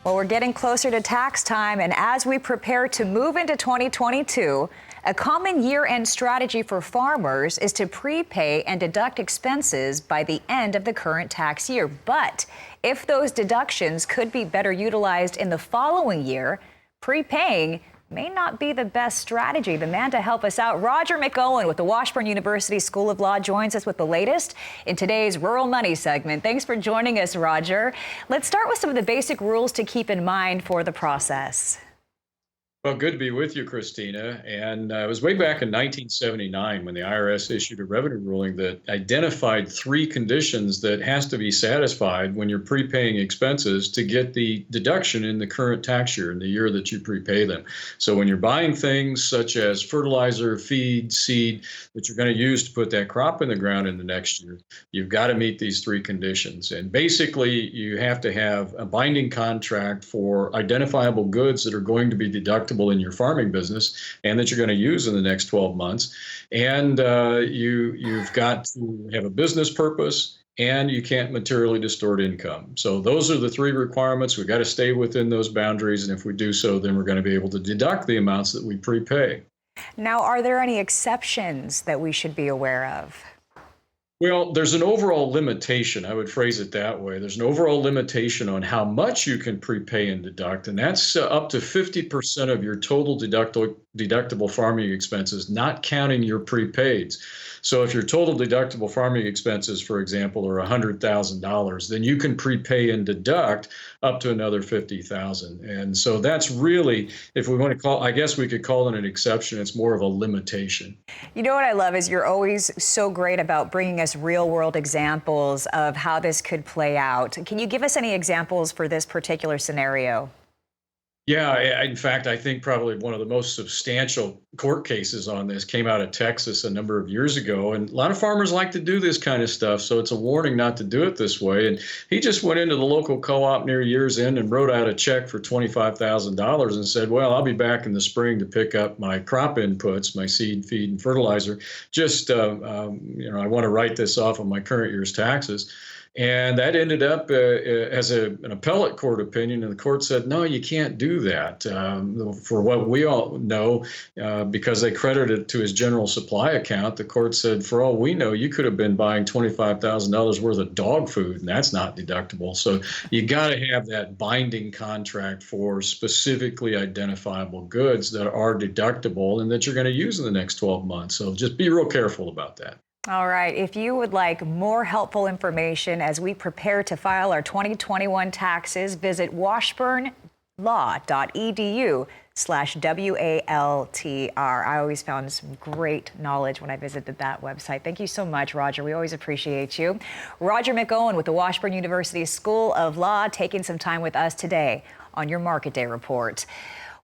Well, we're getting closer to tax time, and as we prepare to move into 2022, a common year-end strategy for farmers is to prepay and deduct expenses by the end of the current tax year. But if those deductions could be better utilized in the following year, prepaying may not be the best strategy. The man to help us out, Roger McEowen with the Washburn University School of Law, joins us with the latest in today's Rural Money segment. Thanks for joining us, Roger. Let's start with some of the basic rules to keep in mind for the process. Well, good to be with you, Christina. And it was way back in 1979 when the IRS issued a revenue ruling that identified three conditions that has to be satisfied when you're prepaying expenses to get the deduction in the current tax year, in the year that you prepay them. So when you're buying things such as fertilizer, feed, seed that you're going to use to put that crop in the ground in the next year, you've got to meet these three conditions. And basically, you have to have a binding contract for identifiable goods that are going to be deductible in your farming business and that you're going to use in the next 12 months. And you've got to have a business purpose, and you can't materially distort income. So those are the three requirements. We've got to stay within those boundaries. And if we do so, then we're going to be able to deduct the amounts that we prepay. Now, are there any exceptions that we should be aware of? Well, there's an overall limitation. I would phrase it that way. There's an overall limitation on how much you can prepay and deduct, and that's up to 50% of your total deductible farming expenses, not counting your prepaids. So if your total deductible farming expenses, for example, are $100,000, then you can prepay and deduct up to another $50,000. And so that's really, if we want to call, I guess we could call it an exception. It's more of a limitation. You know what I love is you're always so great about bringing us real world examples of how this could play out. Can you give us any examples for this particular scenario? Yeah, in fact, I think probably one of the most substantial court cases on this came out of Texas a number of years ago. And a lot of farmers like to do this kind of stuff, so it's a warning not to do it this way. And he just went into the local co-op near year's end and wrote out a check for $25,000 and said, well, I'll be back in the spring to pick up my crop inputs, my seed, feed, and fertilizer. Just, I want to write this off on my current year's taxes. And that ended up as an appellate court opinion, and the court said, no, you can't do that. For what we all know, because they credited it to his general supply account, the court said, for all we know, you could have been buying $25,000 worth of dog food, and that's not deductible. So you got to have that binding contract for specifically identifiable goods that are deductible and that you're going to use in the next 12 months. So just be real careful about that. All right. If you would like more helpful information as we prepare to file our 2021 taxes, visit washburnlaw.edu/WALTR. I always found some great knowledge when I visited that website. Thank you so much, Roger. We always appreciate you. Roger McEowen with the Washburn University School of Law taking some time with us today on your Market Day Report.